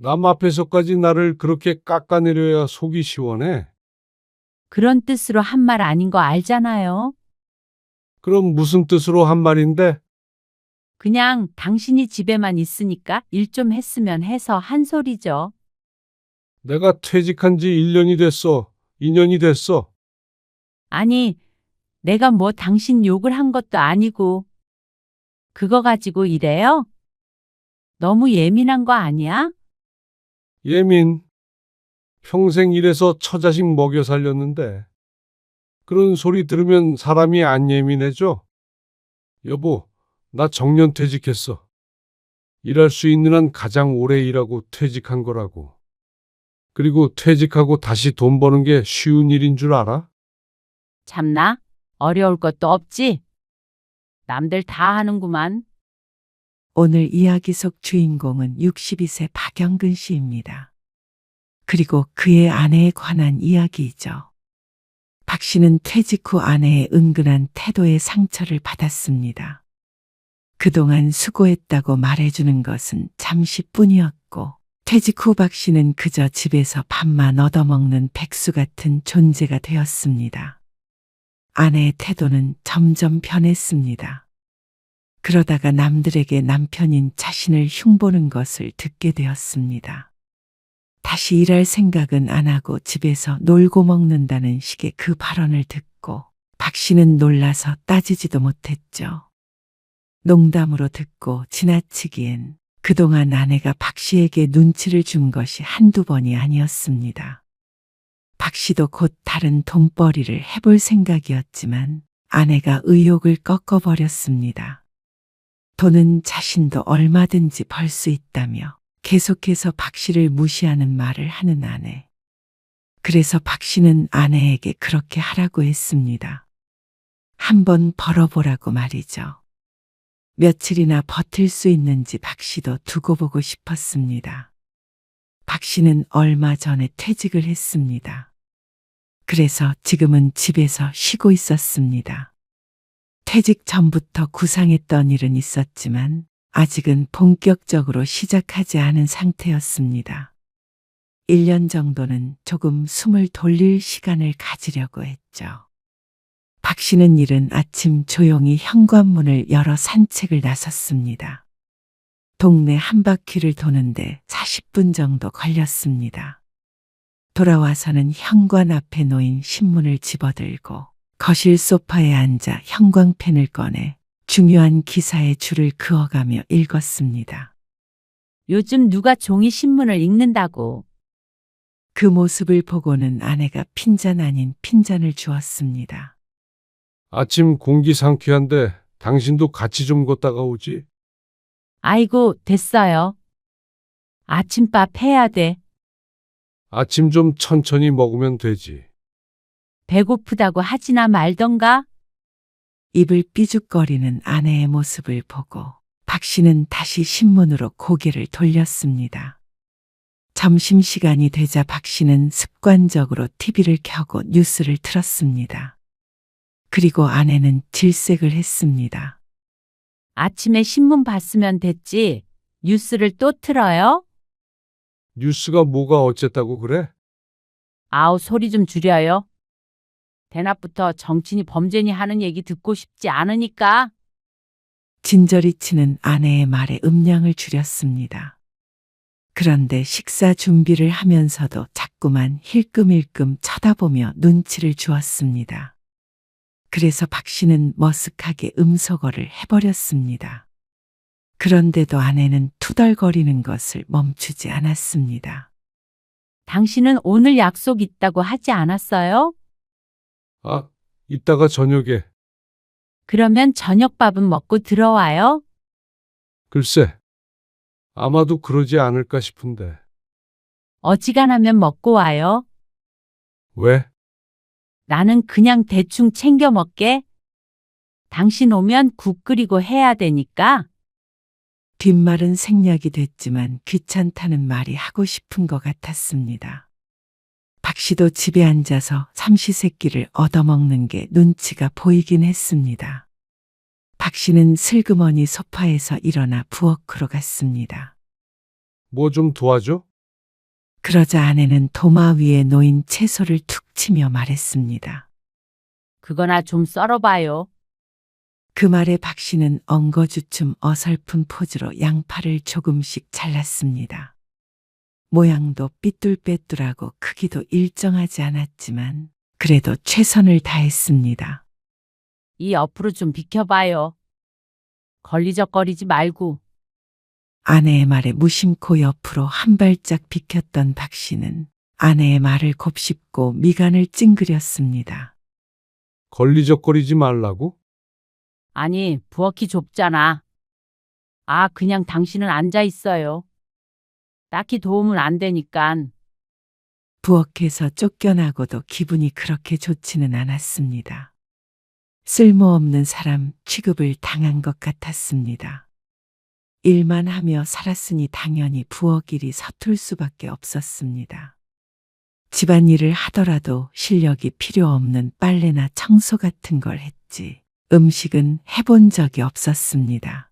남 앞에서까지 나를 그렇게 깎아내려야 속이 시원해. 그런 뜻으로 한 말 아닌 거 알잖아요. 그럼 무슨 뜻으로 한 말인데? 그냥 당신이 집에만 있으니까 일 좀 했으면 해서 한 소리죠. 내가 퇴직한 지 1년이 됐어. 2년이 됐어. 아니, 내가 뭐 당신 욕을 한 것도 아니고, 그거 가지고 이래요? 너무 예민한 거 아니야? 예민. 평생 일해서 처자식 먹여 살렸는데. 그런 소리 들으면 사람이 안 예민해져? 여보, 나 정년 퇴직했어. 일할 수 있는 한 가장 오래 일하고 퇴직한 거라고. 그리고 퇴직하고 다시 돈 버는 게 쉬운 일인 줄 알아? 참나? 어려울 것도 없지? 남들 다 하는구만. 오늘 이야기 속 주인공은 62세 박영근 씨입니다. 그리고 그의 아내에 관한 이야기이죠. 박 씨는 퇴직 후 아내의 은근한 태도에 상처를 받았습니다. 그동안 수고했다고 말해주는 것은 잠시뿐이었고, 퇴직 후 박 씨는 그저 집에서 밥만 얻어먹는 백수 같은 존재가 되었습니다. 아내의 태도는 점점 변했습니다. 그러다가 남들에게 남편인 자신을 흉보는 것을 듣게 되었습니다. 다시 일할 생각은 안 하고 집에서 놀고 먹는다는 식의 그 발언을 듣고 박 씨는 놀라서 따지지도 못했죠. 농담으로 듣고 지나치기엔 그동안 아내가 박 씨에게 눈치를 준 것이 한두 번이 아니었습니다. 박 씨도 곧 다른 돈벌이를 해볼 생각이었지만 아내가 의욕을 꺾어버렸습니다. 돈은 자신도 얼마든지 벌 수 있다며 계속해서 박 씨를 무시하는 말을 하는 아내. 그래서 박 씨는 아내에게 그렇게 하라고 했습니다. 한번 벌어보라고 말이죠. 며칠이나 버틸 수 있는지 박 씨도 두고 보고 싶었습니다. 박 씨는 얼마 전에 퇴직을 했습니다. 그래서 지금은 집에서 쉬고 있었습니다. 퇴직 전부터 구상했던 일은 있었지만 아직은 본격적으로 시작하지 않은 상태였습니다. 1년 정도는 조금 숨을 돌릴 시간을 가지려고 했죠. 박 씨는 이른 아침 조용히 현관문을 열어 산책을 나섰습니다. 동네 한 바퀴를 도는데 40분 정도 걸렸습니다. 돌아와서는 현관 앞에 놓인 신문을 집어들고 거실 소파에 앉아 형광펜을 꺼내 중요한 기사의 줄을 그어가며 읽었습니다. 요즘 누가 종이 신문을 읽는다고. 그 모습을 보고는 아내가 핀잔 아닌 핀잔을 주었습니다. 아침 공기 상쾌한데 당신도 같이 좀 걷다가 오지? 아이고, 됐어요. 아침밥 해야 돼. 아침 좀 천천히 먹으면 되지. 배고프다고 하지나 말던가? 입을 삐죽거리는 아내의 모습을 보고 박 씨는 다시 신문으로 고개를 돌렸습니다. 점심시간이 되자 박 씨는 습관적으로 TV를 켜고 뉴스를 틀었습니다. 그리고 아내는 질색을 했습니다. 아침에 신문 봤으면 됐지. 뉴스를 또 틀어요? 뉴스가 뭐가 어쨌다고 그래? 아우, 소리 좀 줄여요. 대낮부터 정치니 범죄니 하는 얘기 듣고 싶지 않으니까. 진저리 치는 아내의 말에 음량을 줄였습니다. 그런데 식사 준비를 하면서도 자꾸만 힐끔힐끔 쳐다보며 눈치를 주었습니다. 그래서 박 씨는 머쓱하게 음소거를 해버렸습니다. 그런데도 아내는 투덜거리는 것을 멈추지 않았습니다. 당신은 오늘 약속 있다고 하지 않았어요? 아, 이따가 저녁에. 그러면 저녁밥은 먹고 들어와요? 글쎄, 아마도 그러지 않을까 싶은데. 어지간하면 먹고 와요. 왜? 나는 그냥 대충 챙겨 먹게. 당신 오면 국 끓이고 해야 되니까. 뒷말은 생략이 됐지만 귀찮다는 말이 하고 싶은 것 같았습니다. 박 씨도 집에 앉아서 삼시세끼를 얻어먹는 게 눈치가 보이긴 했습니다. 박 씨는 슬그머니 소파에서 일어나 부엌으로 갔습니다. 뭐 좀 도와줘? 그러자 아내는 도마 위에 놓인 채소를 툭 치며 말했습니다. 그거나 좀 썰어봐요. 그 말에 박 씨는 엉거주춤 어설픈 포즈로 양파를 조금씩 잘랐습니다. 모양도 삐뚤빼뚤하고 크기도 일정하지 않았지만 그래도 최선을 다했습니다. 이 옆으로 좀 비켜봐요. 걸리적거리지 말고. 아내의 말에 무심코 옆으로 한 발짝 비켰던 박 씨는 아내의 말을 곱씹고 미간을 찡그렸습니다. 걸리적거리지 말라고? 아니, 부엌이 좁잖아. 아, 그냥 당신은 앉아 있어요. 딱히 도움은 안 되니깐. 부엌에서 쫓겨나고도 기분이 그렇게 좋지는 않았습니다. 쓸모없는 사람 취급을 당한 것 같았습니다. 일만 하며 살았으니 당연히 부엌 일이 서툴 수밖에 없었습니다. 집안일을 하더라도 실력이 필요 없는 빨래나 청소 같은 걸 했지 음식은 해본 적이 없었습니다.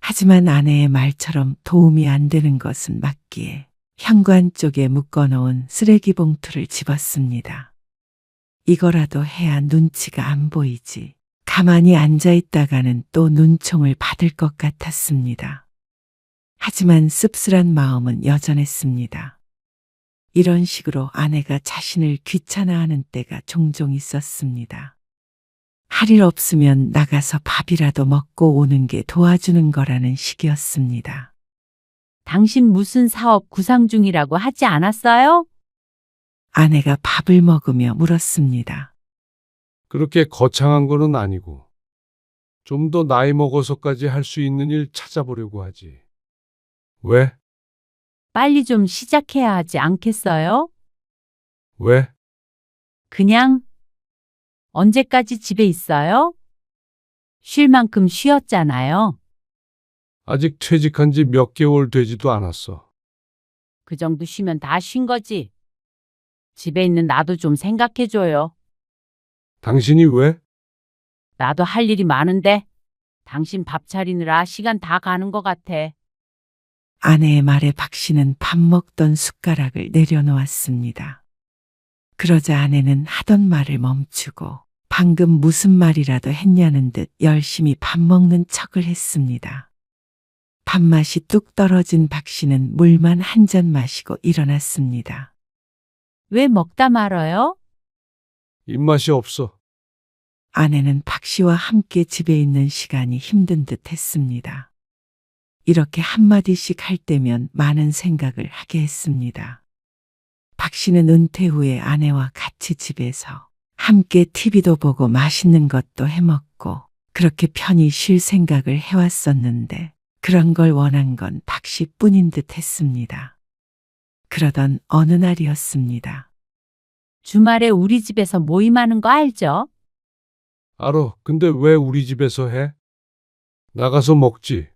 하지만 아내의 말처럼 도움이 안 되는 것은 맞기에 현관 쪽에 묶어놓은 쓰레기 봉투를 집었습니다. 이거라도 해야 눈치가 안 보이지. 가만히 앉아 있다가는 또 눈총을 받을 것 같았습니다. 하지만 씁쓸한 마음은 여전했습니다. 이런 식으로 아내가 자신을 귀찮아하는 때가 종종 있었습니다. 할 일 없으면 나가서 밥이라도 먹고 오는 게 도와주는 거라는 식이었습니다. 당신 무슨 사업 구상 중이라고 하지 않았어요? 아내가 밥을 먹으며 물었습니다. 그렇게 거창한 거는 아니고 좀 더 나이 먹어서까지 할 수 있는 일 찾아보려고 하지. 왜? 빨리 좀 시작해야 하지 않겠어요? 왜? 그냥 언제까지 집에 있어요? 쉴 만큼 쉬었잖아요. 아직 퇴직한 지 몇 개월 되지도 않았어. 그 정도 쉬면 다 쉰 거지. 집에 있는 나도 좀 생각해줘요. 당신이 왜? 나도 할 일이 많은데 당신 밥 차리느라 시간 다 가는 것 같아. 아내의 말에 박 씨는 밥 먹던 숟가락을 내려놓았습니다. 그러자 아내는 하던 말을 멈추고 방금 무슨 말이라도 했냐는 듯 열심히 밥 먹는 척을 했습니다. 밥맛이 뚝 떨어진 박 씨는 물만 한 잔 마시고 일어났습니다. 왜 먹다 말아요? 입맛이 없어. 아내는 박 씨와 함께 집에 있는 시간이 힘든 듯 했습니다. 이렇게 한마디씩 할 때면 많은 생각을 하게 했습니다. 박 씨는 은퇴 후에 아내와 같이 집에서 함께 TV도 보고 맛있는 것도 해먹고 그렇게 편히 쉴 생각을 해왔었는데 그런 걸 원한 건 박 씨뿐인 듯 했습니다. 그러던 어느 날이었습니다. 주말에 우리 집에서 모임하는 거 알죠? 알어. 근데 왜 우리 집에서 해? 나가서 먹지.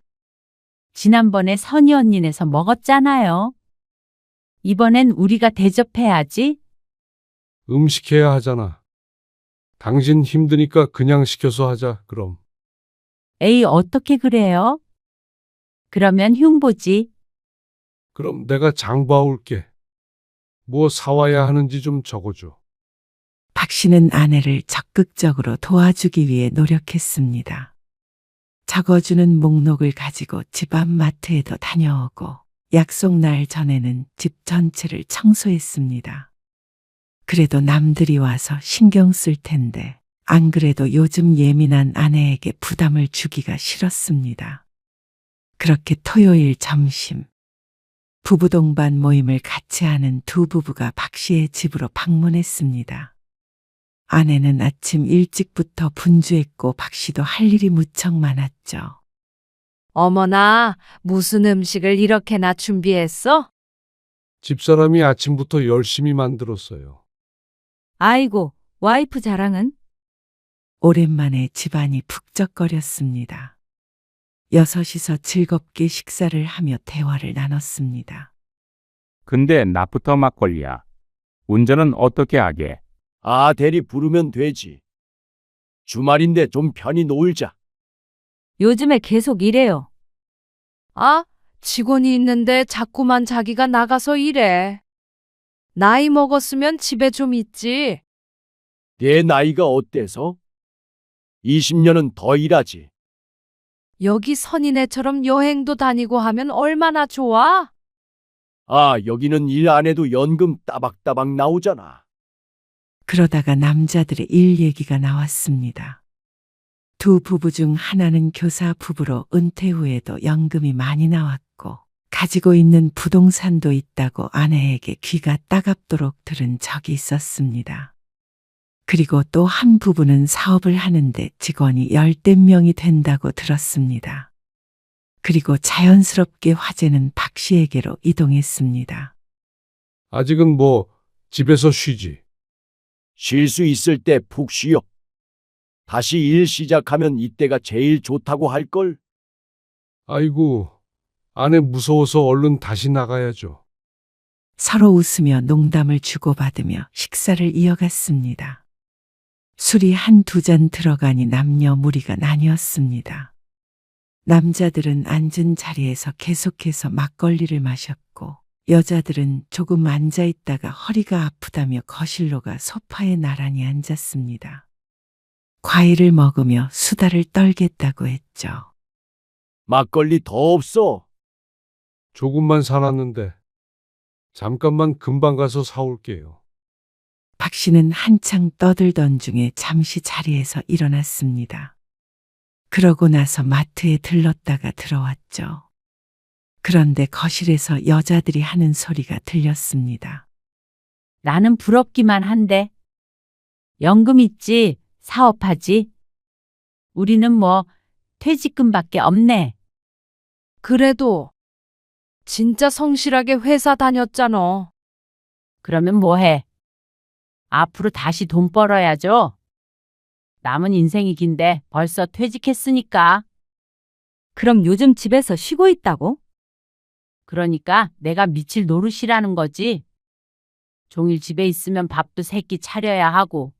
지난번에 선희 언니네서 먹었잖아요. 이번엔 우리가 대접해야지. 음식해야 하잖아. 당신 힘드니까 그냥 시켜서 하자, 그럼. 에이, 어떻게 그래요? 그러면 흉보지. 그럼 내가 장 봐올게. 뭐 사와야 하는지 좀 적어줘. 박 씨는 아내를 적극적으로 도와주기 위해 노력했습니다. 적어주는 목록을 가지고 집 앞 마트에도 다녀오고 약속 날 전에는 집 전체를 청소했습니다. 그래도 남들이 와서 신경 쓸 텐데 안 그래도 요즘 예민한 아내에게 부담을 주기가 싫었습니다. 그렇게 토요일 점심 부부 동반 모임을 같이 하는 두 부부가 박 씨의 집으로 방문했습니다. 아내는 아침 일찍부터 분주했고 박 씨도 할 일이 무척 많았죠. 어머나, 무슨 음식을 이렇게나 준비했어? 집사람이 아침부터 열심히 만들었어요. 아이고, 와이프 자랑은? 오랜만에 집안이 북적거렸습니다. 여섯이서 즐겁게 식사를 하며 대화를 나눴습니다. 근데 나부터 막걸리야. 운전은 어떻게 하게? 아, 대리 부르면 되지. 주말인데 좀 편히 놀자. 요즘에 계속 이래요. 아, 직원이 있는데 자꾸만 자기가 나가서 일해. 나이 먹었으면 집에 좀 있지. 내 나이가 어때서? 20년은 더 일하지. 여기 선인애처럼 여행도 다니고 하면 얼마나 좋아? 아, 여기는 일 안 해도 연금 따박따박 나오잖아. 그러다가 남자들의 일 얘기가 나왔습니다. 두 부부 중 하나는 교사 부부로 은퇴 후에도 연금이 많이 나왔고 가지고 있는 부동산도 있다고 아내에게 귀가 따갑도록 들은 적이 있었습니다. 그리고 또 한 부부는 사업을 하는데 직원이 10대 명이 된다고 들었습니다. 그리고 자연스럽게 화제는 박 씨에게로 이동했습니다. 아직은 뭐 집에서 쉬지. 쉴 수 있을 때 푹 쉬어. 다시 일 시작하면 이때가 제일 좋다고 할걸? 아이고, 아내 무서워서 얼른 다시 나가야죠. 서로 웃으며 농담을 주고받으며 식사를 이어갔습니다. 술이 한두 잔 들어가니 남녀 무리가 나뉘었습니다. 남자들은 앉은 자리에서 계속해서 막걸리를 마셨고 여자들은 조금 앉아 있다가 허리가 아프다며 거실로 가 소파에 나란히 앉았습니다. 과일을 먹으며 수다를 떨겠다고 했죠. 막걸리 더 없어. 조금만 사놨는데 잠깐만 금방 가서 사올게요. 박 씨는 한창 떠들던 중에 잠시 자리에서 일어났습니다. 그러고 나서 마트에 들렀다가 들어왔죠. 그런데 거실에서 여자들이 하는 소리가 들렸습니다. 나는 부럽기만 한데. 연금 있지, 사업하지. 우리는 뭐 퇴직금밖에 없네. 그래도 진짜 성실하게 회사 다녔잖아. 그러면 뭐해? 앞으로 다시 돈 벌어야죠. 남은 인생이 긴데 벌써 퇴직했으니까. 그럼 요즘 집에서 쉬고 있다고? 그러니까 내가 미칠 노릇이라는 거지. 종일 집에 있으면 밥도 새끼 차려야 하고.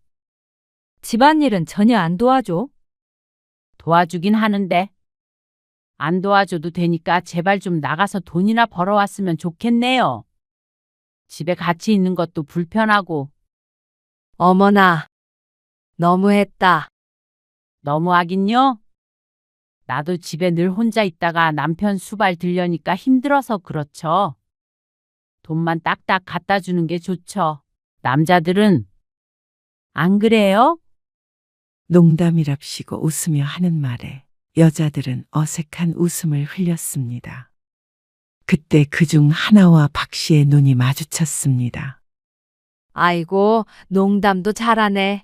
집안일은 전혀 안 도와줘. 도와주긴 하는데. 안 도와줘도 되니까 제발 좀 나가서 돈이나 벌어왔으면 좋겠네요. 집에 같이 있는 것도 불편하고. 어머나, 너무했다. 너무하긴요. 나도 집에 늘 혼자 있다가 남편 수발 들려니까 힘들어서 그렇죠. 돈만 딱딱 갖다 주는 게 좋죠. 남자들은 안 그래요? 농담이랍시고 웃으며 하는 말에 여자들은 어색한 웃음을 흘렸습니다. 그때 그중 하나와 박 씨의 눈이 마주쳤습니다. 아이고, 농담도 잘하네.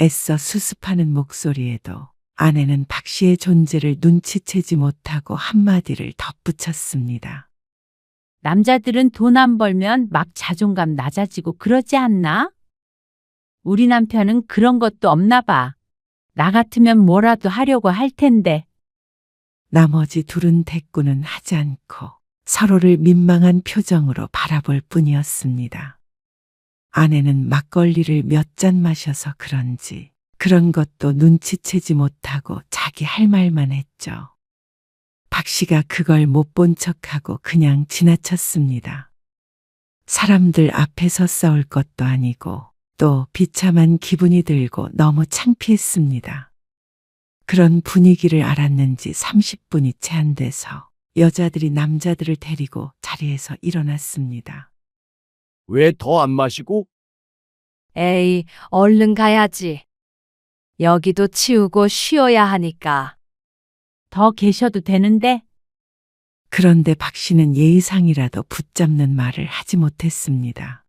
애써 수습하는 목소리에도 아내는 박 씨의 존재를 눈치채지 못하고 한마디를 덧붙였습니다. 남자들은 돈 안 벌면 막 자존감 낮아지고 그러지 않나? 우리 남편은 그런 것도 없나 봐. 나 같으면 뭐라도 하려고 할 텐데. 나머지 둘은 대꾸는 하지 않고 서로를 민망한 표정으로 바라볼 뿐이었습니다. 아내는 막걸리를 몇 잔 마셔서 그런지 그런 것도 눈치채지 못하고 자기 할 말만 했죠. 박 씨가 그걸 못 본 척하고 그냥 지나쳤습니다. 사람들 앞에서 싸울 것도 아니고 또 비참한 기분이 들고 너무 창피했습니다. 그런 분위기를 알았는지 30분이 채 안 돼서 여자들이 남자들을 데리고 자리에서 일어났습니다. 왜 더 안 마시고? 에이, 얼른 가야지. 여기도 치우고 쉬어야 하니까. 더 계셔도 되는데. 그런데 박 씨는 예의상이라도 붙잡는 말을 하지 못했습니다.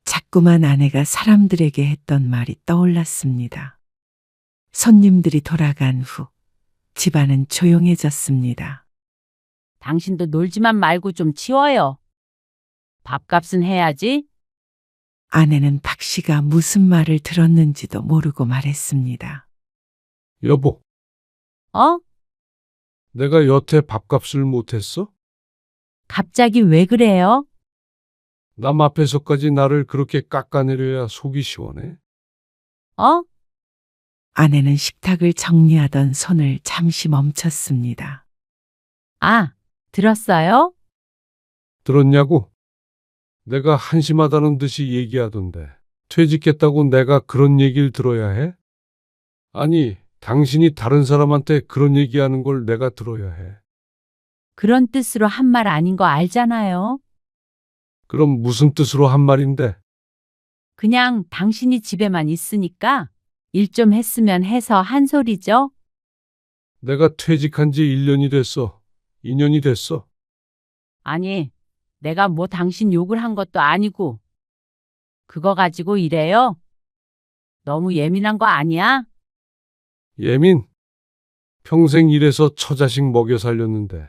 자꾸만 아내가 사람들에게 했던 말이 떠올랐습니다. 손님들이 돌아간 후 집안은 조용해졌습니다. 당신도 놀지만 말고 좀 치워요. 밥값은 해야지. 아내는 박 씨가 무슨 말을 들었는지도 모르고 말했습니다. 여보, 어? 내가 여태 밥값을 못했어? 갑자기 왜 그래요? 남 앞에서까지 나를 그렇게 깎아내려야 속이 시원해? 어? 아내는 식탁을 정리하던 손을 잠시 멈췄습니다. 아, 들었어요? 들었냐고? 내가 한심하다는 듯이 얘기하던데. 퇴직했다고 내가 그런 얘기를 들어야 해? 아니, 당신이 다른 사람한테 그런 얘기하는 걸 내가 들어야 해. 그런 뜻으로 한 말 아닌 거 알잖아요. 그럼 무슨 뜻으로 한 말인데? 그냥 당신이 집에만 있으니까 일 좀 했으면 해서 한 소리죠. 내가 퇴직한 지 1년이 됐어. 2년이 됐어. 아니, 내가 뭐 당신 욕을 한 것도 아니고. 그거 가지고 이래요? 너무 예민한 거 아니야? 예민? 평생 일해서 처자식 먹여 살렸는데.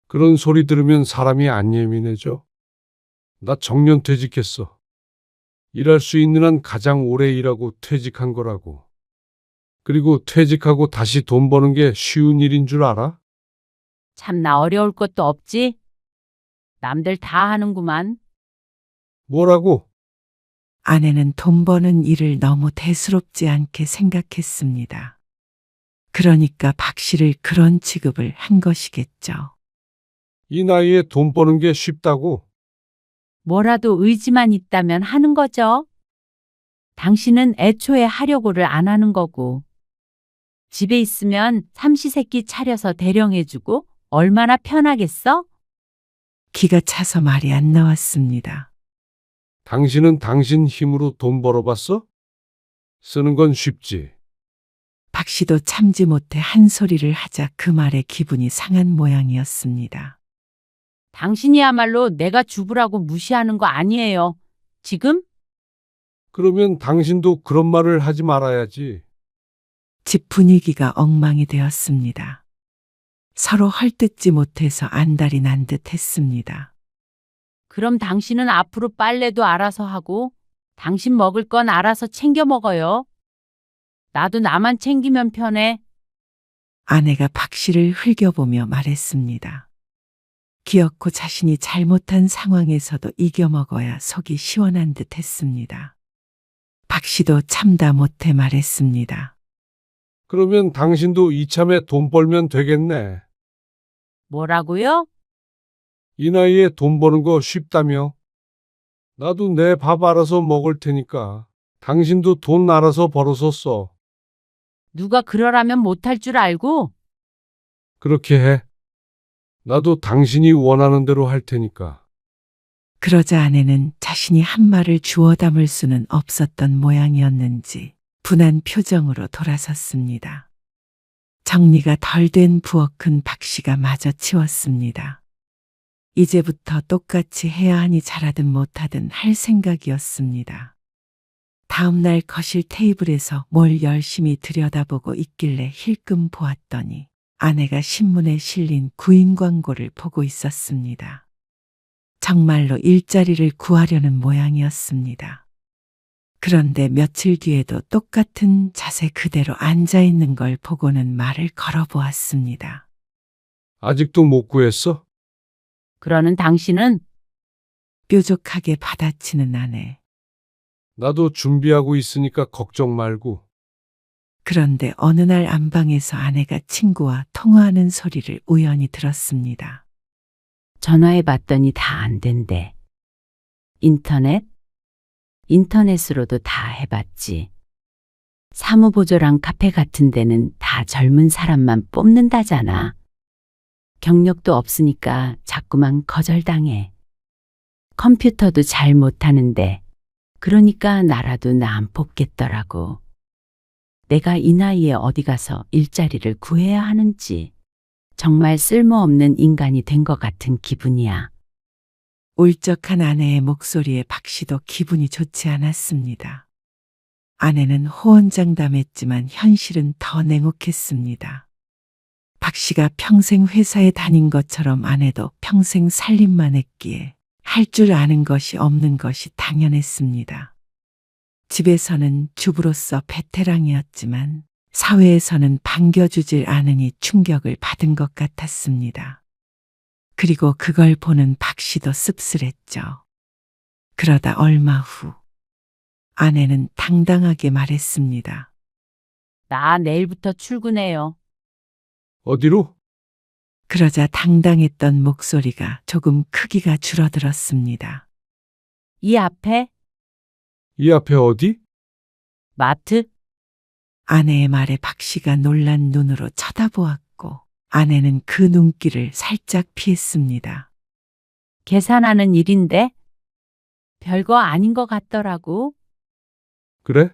그런 소리 들으면 사람이 안 예민해져? 나 정년 퇴직했어. 일할 수 있는 한 가장 오래 일하고 퇴직한 거라고. 그리고 퇴직하고 다시 돈 버는 게 쉬운 일인 줄 알아? 참나 어려울 것도 없지? 남들 다 하는구만. 뭐라고? 아내는 돈 버는 일을 너무 대수롭지 않게 생각했습니다. 그러니까 박 씨를 그런 취급을 한 것이겠죠. 이 나이에 돈 버는 게 쉽다고? 뭐라도 의지만 있다면 하는 거죠. 당신은 애초에 하려고를 안 하는 거고. 집에 있으면 삼시세끼 차려서 대령해주고 얼마나 편하겠어? 기가 차서 말이 안 나왔습니다. 당신은 당신 힘으로 돈 벌어봤어? 쓰는 건 쉽지. 박 씨도 참지 못해 한 소리를 하자 그 말에 기분이 상한 모양이었습니다. 당신이야말로 내가 주부라고 무시하는 거 아니에요. 지금? 그러면 당신도 그런 말을 하지 말아야지. 집 분위기가 엉망이 되었습니다. 서로 헐뜯지 못해서 안달이 난 듯 했습니다. 그럼 당신은 앞으로 빨래도 알아서 하고 당신 먹을 건 알아서 챙겨 먹어요. 나도 나만 챙기면 편해. 아내가 박 씨를 흘겨보며 말했습니다. 기어코 자신이 잘못한 상황에서도 이겨먹어야 속이 시원한 듯 했습니다. 박 씨도 참다 못해 말했습니다. 그러면 당신도 이참에 돈 벌면 되겠네. 뭐라고요? 이 나이에 돈 버는 거 쉽다며? 나도 내 밥 알아서 먹을 테니까 당신도 돈 알아서 벌어서 써. 누가 그러라면 못할 줄 알고? 그렇게 해. 나도 당신이 원하는 대로 할 테니까. 그러자 아내는 자신이 한 말을 주워 담을 수는 없었던 모양이었는지 분한 표정으로 돌아섰습니다. 정리가 덜 된 부엌은 박 씨가 마저 치웠습니다. 이제부터 똑같이 해야 하니 잘하든 못하든 할 생각이었습니다. 다음 날 거실 테이블에서 뭘 열심히 들여다보고 있길래 힐끔 보았더니 아내가 신문에 실린 구인 광고를 보고 있었습니다. 정말로 일자리를 구하려는 모양이었습니다. 그런데 며칠 뒤에도 똑같은 자세 그대로 앉아 있는 걸 보고는 말을 걸어보았습니다. 아직도 못 구했어? 그러는 당신은 뾰족하게 받아치는 아내. 나도 준비하고 있으니까 걱정 말고. 그런데 어느 날 안방에서 아내가 친구와 통화하는 소리를 우연히 들었습니다. 전화해 봤더니 다 안 된대. 인터넷? 인터넷으로도 다 해봤지. 사무보조랑 카페 같은 데는 다 젊은 사람만 뽑는다잖아. 경력도 없으니까 자꾸만 거절당해. 컴퓨터도 잘 못하는데 그러니까 나라도 나 안 뽑겠더라고. 내가 이 나이에 어디 가서 일자리를 구해야 하는지 정말 쓸모없는 인간이 된 것 같은 기분이야. 울적한 아내의 목소리에 박 씨도 기분이 좋지 않았습니다. 아내는 호언장담했지만 현실은 더 냉혹했습니다. 박 씨가 평생 회사에 다닌 것처럼 아내도 평생 살림만 했기에 할 줄 아는 것이 없는 것이 당연했습니다. 집에서는 주부로서 베테랑이었지만 사회에서는 반겨주질 않으니 충격을 받은 것 같았습니다. 그리고 그걸 보는 박 씨도 씁쓸했죠. 그러다 얼마 후 아내는 당당하게 말했습니다. 나 내일부터 출근해요. 어디로? 그러자 당당했던 목소리가 조금 크기가 줄어들었습니다. 이 앞에 이 앞에 어디? 마트? 아내의 말에 박 씨가 놀란 눈으로 쳐다보았고 아내는 그 눈길을 살짝 피했습니다. 계산하는 일인데? 별거 아닌 것 같더라고. 그래?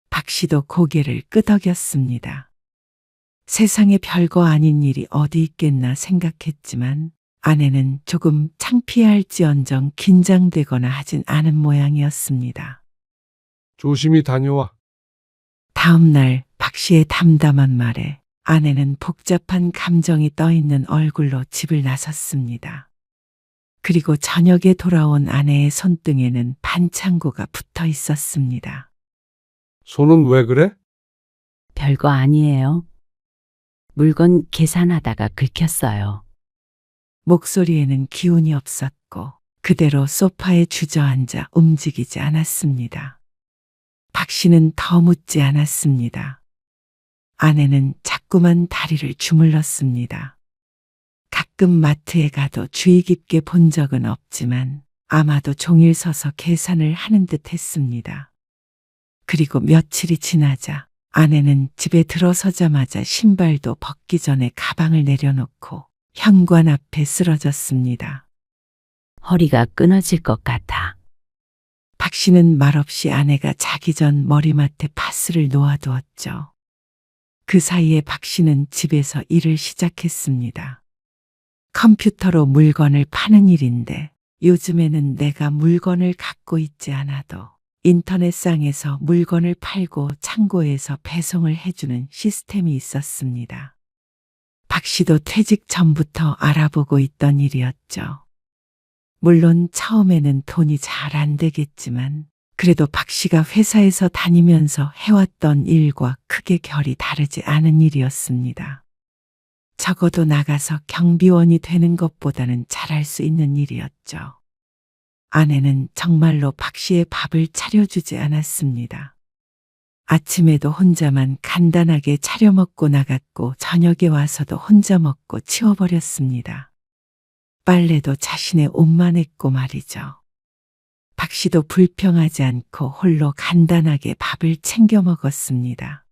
박 씨도 고개를 끄덕였습니다. 세상에 별거 아닌 일이 어디 있겠나 생각했지만 아내는 조금 창피할지언정 긴장되거나 하진 않은 모양이었습니다. 조심히 다녀와. 다음 날 박 씨의 담담한 말에 아내는 복잡한 감정이 떠있는 얼굴로 집을 나섰습니다. 그리고 저녁에 돌아온 아내의 손등에는 반창고가 붙어 있었습니다. 손은 왜 그래? 별거 아니에요. 물건 계산하다가 긁혔어요. 목소리에는 기운이 없었고 그대로 소파에 주저앉아 움직이지 않았습니다. 박 씨는 더 묻지 않았습니다. 아내는 자꾸만 다리를 주물렀습니다. 가끔 마트에 가도 주의 깊게 본 적은 없지만 아마도 종일 서서 계산을 하는 듯 했습니다. 그리고 며칠이 지나자 아내는 집에 들어서자마자 신발도 벗기 전에 가방을 내려놓고 현관 앞에 쓰러졌습니다. 허리가 끊어질 것 같아. 박 씨는 말없이 아내가 자기 전 머리맡에 파스를 놓아두었죠. 그 사이에 박 씨는 집에서 일을 시작했습니다. 컴퓨터로 물건을 파는 일인데 요즘에는 내가 물건을 갖고 있지 않아도 인터넷상에서 물건을 팔고 창고에서 배송을 해주는 시스템이 있었습니다. 박 씨도 퇴직 전부터 알아보고 있던 일이었죠. 물론 처음에는 돈이 잘 안 되겠지만 그래도 박 씨가 회사에서 다니면서 해왔던 일과 크게 결이 다르지 않은 일이었습니다. 적어도 나가서 경비원이 되는 것보다는 잘할 수 있는 일이었죠. 아내는 정말로 박 씨의 밥을 차려주지 않았습니다. 아침에도 혼자만 간단하게 차려 먹고 나갔고 저녁에 와서도 혼자 먹고 치워버렸습니다. 빨래도 자신의 옷만 했고 말이죠. 박 씨도 불평하지 않고 홀로 간단하게 밥을 챙겨 먹었습니다.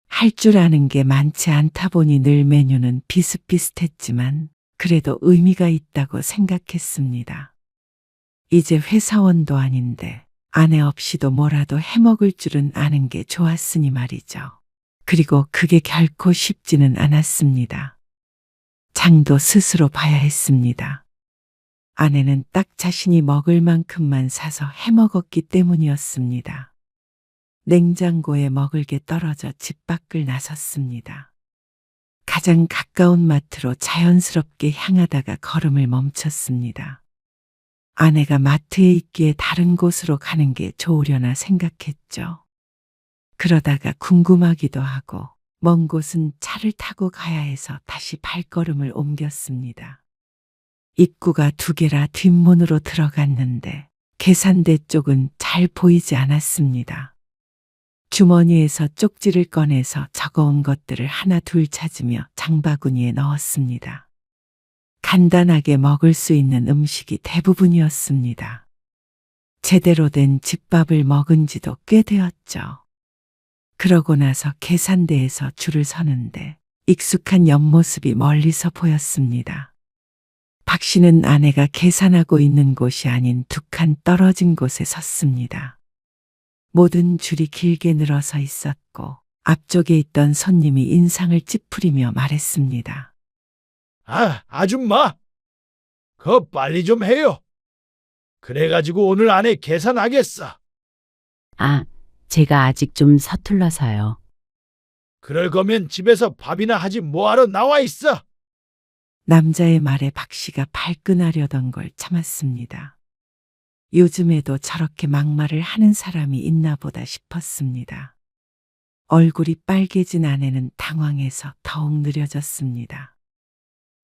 할 줄 아는 게 많지 않다 보니 늘 메뉴는 비슷비슷했지만 그래도 의미가 있다고 생각했습니다. 이제 회사원도 아닌데 아내 없이도 뭐라도 해먹을 줄은 아는 게 좋았으니 말이죠. 그리고 그게 결코 쉽지는 않았습니다. 장도 스스로 봐야 했습니다. 아내는 딱 자신이 먹을 만큼만 사서 해먹었기 때문이었습니다. 냉장고에 먹을 게 떨어져 집 밖을 나섰습니다. 가장 가까운 마트로 자연스럽게 향하다가 걸음을 멈췄습니다. 아내가 마트에 있기에 다른 곳으로 가는 게 좋으려나 생각했죠. 그러다가 궁금하기도 하고 먼 곳은 차를 타고 가야 해서 다시 발걸음을 옮겼습니다. 입구가 2개라 뒷문으로 들어갔는데 계산대 쪽은 잘 보이지 않았습니다. 주머니에서 쪽지를 꺼내서 적어온 것들을 하나 둘 찾으며 장바구니에 넣었습니다. 간단하게 먹을 수 있는 음식이 대부분이었습니다. 제대로 된 집밥을 먹은 지도 꽤 되었죠. 그러고 나서 계산대에서 줄을 서는데 익숙한 옆모습이 멀리서 보였습니다. 박 씨는 아내가 계산하고 있는 곳이 아닌 2칸 떨어진 곳에 섰습니다. 모든 줄이 길게 늘어서 있었고 앞쪽에 있던 손님이 인상을 찌푸리며 말했습니다. 아, 아줌마. 그거 빨리 좀 해요. 그래가지고 오늘 안에 계산하겠어. 아, 제가 아직 좀 서툴러서요. 그럴 거면 집에서 밥이나 하지 뭐하러 나와 있어. 남자의 말에 박 씨가 발끈하려던 걸 참았습니다. 요즘에도 저렇게 막말을 하는 사람이 있나 보다 싶었습니다. 얼굴이 빨개진 아내는 당황해서 더욱 느려졌습니다.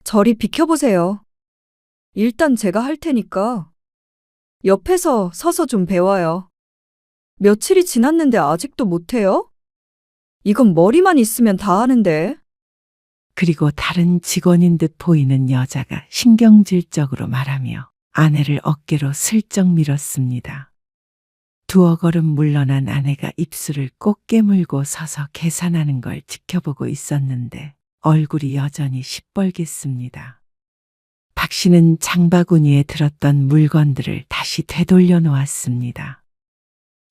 저리 비켜보세요. 일단 제가 할 테니까 옆에서 서서 좀 배워요. 며칠이 지났는데 아직도 못해요? 이건 머리만 있으면 다 하는데. 그리고 다른 직원인 듯 보이는 여자가 신경질적으로 말하며 아내를 어깨로 슬쩍 밀었습니다. 두어 걸음 물러난 아내가 입술을 꼭 깨물고 서서 계산하는 걸 지켜보고 있었는데 얼굴이 여전히 시뻘갰습니다. 박 씨는 장바구니에 들었던 물건들을 다시 되돌려 놓았습니다.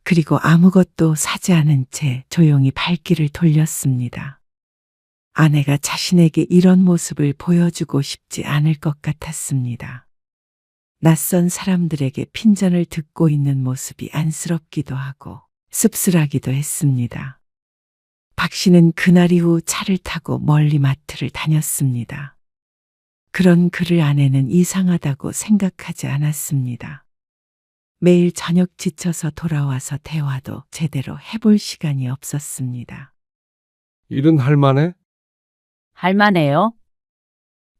그리고 아무것도 사지 않은 채 조용히 발길을 돌렸습니다. 아내가 자신에게 이런 모습을 보여주고 싶지 않을 것 같았습니다. 낯선 사람들에게 핀잔을 듣고 있는 모습이 안쓰럽기도 하고 씁쓸하기도 했습니다. 박 씨는 그날 이후 차를 타고 멀리 마트를 다녔습니다. 그런 그를 아내는 이상하다고 생각하지 않았습니다. 매일 저녁 지쳐서 돌아와서 대화도 제대로 해볼 시간이 없었습니다. 일은 할만해? 할만해요.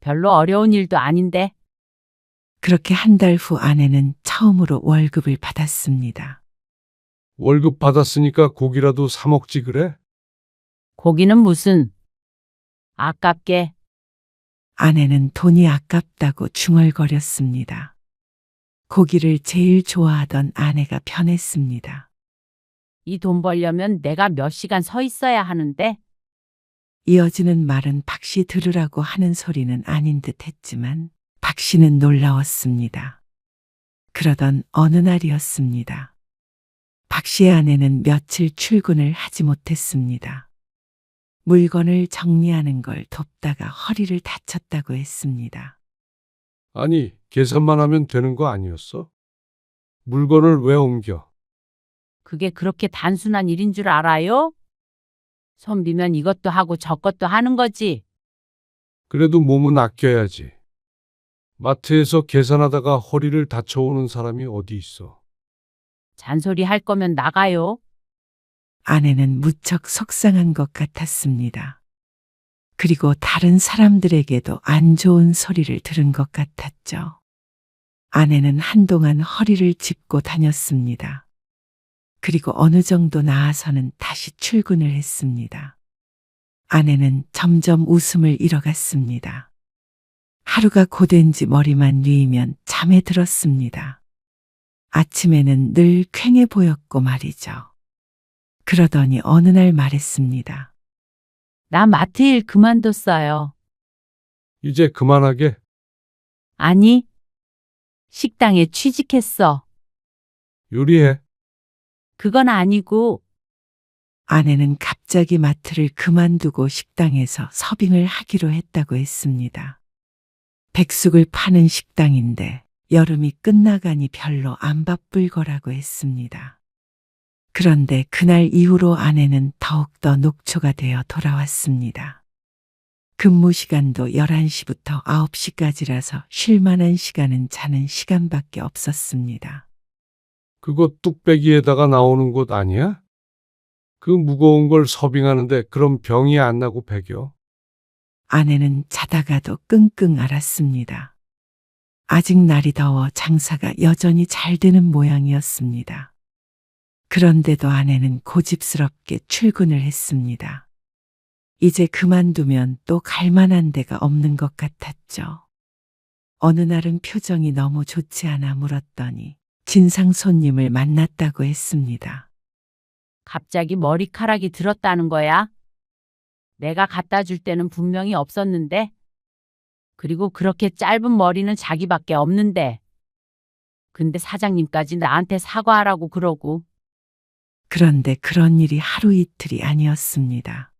별로 어려운 일도 아닌데. 그렇게 한 달 후 아내는 처음으로 월급을 받았습니다. 월급 받았으니까 고기라도 사 먹지 그래? 고기는 무슨. 아깝게. 아내는 돈이 아깝다고 중얼거렸습니다. 고기를 제일 좋아하던 아내가 변했습니다. 이 돈 벌려면 내가 몇 시간 서 있어야 하는데. 이어지는 말은 박 씨 들으라고 하는 소리는 아닌 듯 했지만 박 씨는 놀라웠습니다. 그러던 어느 날이었습니다. 박 씨의 아내는 며칠 출근을 하지 못했습니다. 물건을 정리하는 걸 돕다가 허리를 다쳤다고 했습니다. 아니, 계산만 하면 되는 거 아니었어? 물건을 왜 옮겨? 그게 그렇게 단순한 일인 줄 알아요? 손 비면 이것도 하고 저것도 하는 거지. 그래도 몸은 아껴야지. 마트에서 계산하다가 허리를 다쳐오는 사람이 어디 있어? 잔소리 할 거면 나가요. 아내는 무척 속상한 것 같았습니다. 그리고 다른 사람들에게도 안 좋은 소리를 들은 것 같았죠. 아내는 한동안 허리를 짚고 다녔습니다. 그리고 어느 정도 나아서는 다시 출근을 했습니다. 아내는 점점 웃음을 잃어갔습니다. 하루가 고된지 머리만 뉘이면 잠에 들었습니다. 아침에는 늘 퀭해 보였고 말이죠. 그러더니 어느 날 말했습니다. 나 마트 일 그만뒀어요. 이제 그만하게. 아니, 식당에 취직했어. 요리해. 그건 아니고 아내는 갑자기 마트를 그만두고 식당에서 서빙을 하기로 했다고 했습니다. 백숙을 파는 식당인데 여름이 끝나가니 별로 안 바쁠 거라고 했습니다. 그런데 그날 이후로 아내는 더욱더 녹초가 되어 돌아왔습니다. 근무 시간도 11시부터 9시까지라서 쉴 만한 시간은 자는 시간밖에 없었습니다. 그거 뚝배기에다가 나오는 곳 아니야? 그 무거운 걸 서빙하는데 그럼 병이 안 나고 배겨? 아내는 자다가도 끙끙 앓았습니다. 아직 날이 더워 장사가 여전히 잘 되는 모양이었습니다. 그런데도 아내는 고집스럽게 출근을 했습니다. 이제 그만두면 또 갈 만한 데가 없는 것 같았죠. 어느 날은 표정이 너무 좋지 않아 물었더니 진상 손님을 만났다고 했습니다. 갑자기 머리카락이 들었다는 거야? 내가 갖다 줄 때는 분명히 없었는데. 그리고 그렇게 짧은 머리는 자기밖에 없는데. 근데 사장님까지 나한테 사과하라고 그러고. 그런데 그런 일이 하루 이틀이 아니었습니다.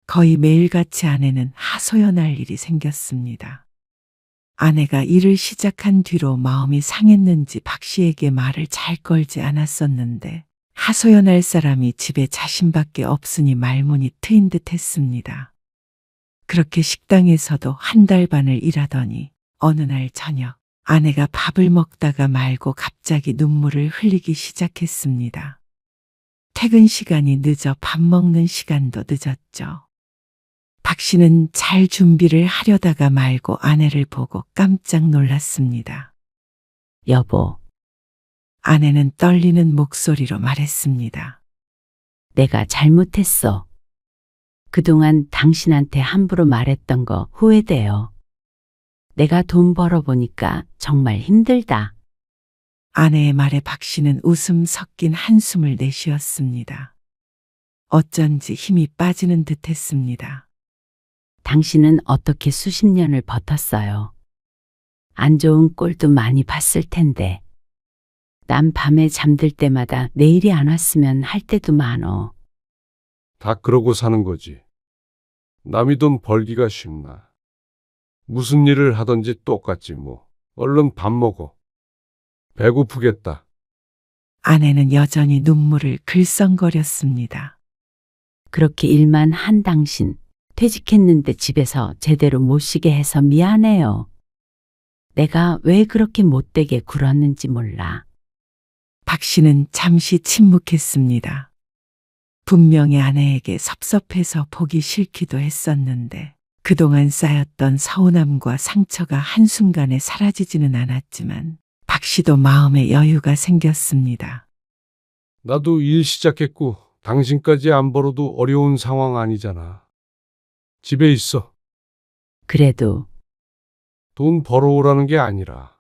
거의 매일같이 아내는 하소연할 일이 생겼습니다. 아내가 일을 시작한 뒤로 마음이 상했는지 박 씨에게 말을 잘 걸지 않았었는데 하소연할 사람이 집에 자신밖에 없으니 말문이 트인 듯 했습니다. 그렇게 식당에서도 한 달 반을 일하더니 어느 날 저녁 아내가 밥을 먹다가 말고 갑자기 눈물을 흘리기 시작했습니다. 퇴근 시간이 늦어 밥 먹는 시간도 늦었죠. 박 씨는 잘 준비를 하려다가 말고 아내를 보고 깜짝 놀랐습니다. 여보, 아내는 떨리는 목소리로 말했습니다. 내가 잘못했어. 그동안 당신한테 함부로 말했던 거 후회돼요. 내가 돈 벌어보니까 정말 힘들다. 아내의 말에 박 씨는 웃음 섞인 한숨을 내쉬었습니다. 어쩐지 힘이 빠지는 듯 했습니다. 당신은 어떻게 수십 년을 버텼어요. 안 좋은 꼴도 많이 봤을 텐데. 난 밤에 잠들 때마다 내일이 안 왔으면 할 때도 많어. 다 그러고 사는 거지. 남이 돈 벌기가 쉽나. 무슨 일을 하든지 똑같지 뭐. 얼른 밥 먹어. 배고프겠다. 아내는 여전히 눈물을 글썽거렸습니다. 그렇게 일만 한 당신, 퇴직했는데 집에서 제대로 못 쉬게 해서 미안해요. 내가 왜 그렇게 못되게 굴었는지 몰라. 박 씨는 잠시 침묵했습니다. 분명히 아내에게 섭섭해서 보기 싫기도 했었는데 그동안 쌓였던 서운함과 상처가 한순간에 사라지지는 않았지만 박 씨도 마음에 여유가 생겼습니다. 나도 일 시작했고 당신까지 안 벌어도 어려운 상황 아니잖아. 집에 있어. 그래도 돈 벌어오라는 게 아니라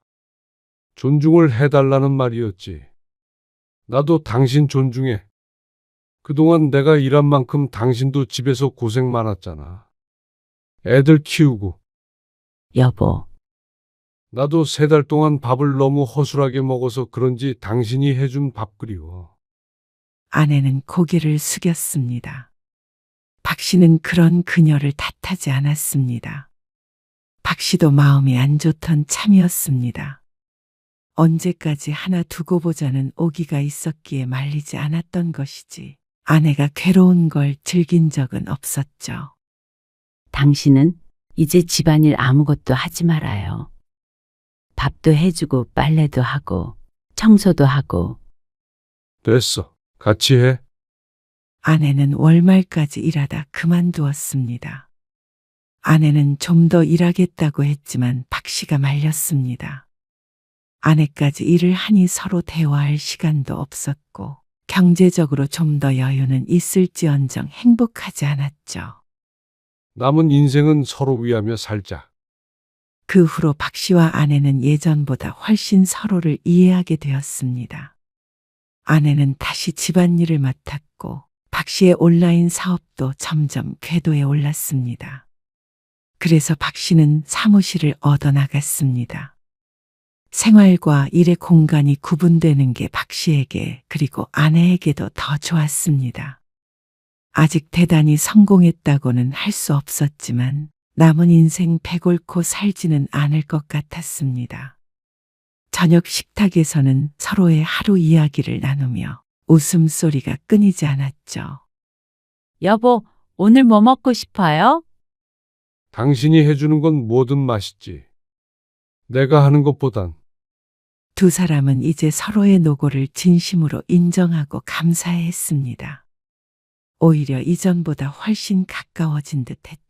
존중을 해달라는 말이었지. 나도 당신 존중해. 그동안 내가 일한 만큼 당신도 집에서 고생 많았잖아. 애들 키우고. 여보, 나도 3달 동안 밥을 너무 허술하게 먹어서 그런지 당신이 해준 밥 그리워. 아내는 고개를 숙였습니다. 박 씨는 그런 그녀를 탓하지 않았습니다. 박 씨도 마음이 안 좋던 참이었습니다. 언제까지 하나 두고 보자는 오기가 있었기에 말리지 않았던 것이지 아내가 괴로운 걸 즐긴 적은 없었죠. 당신은 이제 집안일 아무것도 하지 말아요. 밥도 해주고 빨래도 하고 청소도 하고. 됐어. 같이 해. 아내는 월말까지 일하다 그만두었습니다. 아내는 좀 더 일하겠다고 했지만 박 씨가 말렸습니다. 아내까지 일을 하니 서로 대화할 시간도 없었고 경제적으로 좀 더 여유는 있을지언정 행복하지 않았죠. 남은 인생은 서로 위하며 살자. 그 후로 박 씨와 아내는 예전보다 훨씬 서로를 이해하게 되었습니다. 아내는 다시 집안일을 맡았고 박 씨의 온라인 사업도 점점 궤도에 올랐습니다. 그래서 박 씨는 사무실을 얻어나갔습니다. 생활과 일의 공간이 구분되는 게 박 씨에게 그리고 아내에게도 더 좋았습니다. 아직 대단히 성공했다고는 할 수 없었지만 남은 인생 배골코 살지는 않을 것 같았습니다. 저녁 식탁에서는 서로의 하루 이야기를 나누며 웃음소리가 끊이지 않았죠. 여보, 오늘 뭐 먹고 싶어요? 당신이 해주는 건 뭐든 맛있지. 내가 하는 것보단. 두 사람은 이제 서로의 노고를 진심으로 인정하고 감사해했습니다. 오히려 이전보다 훨씬 가까워진 듯 했죠.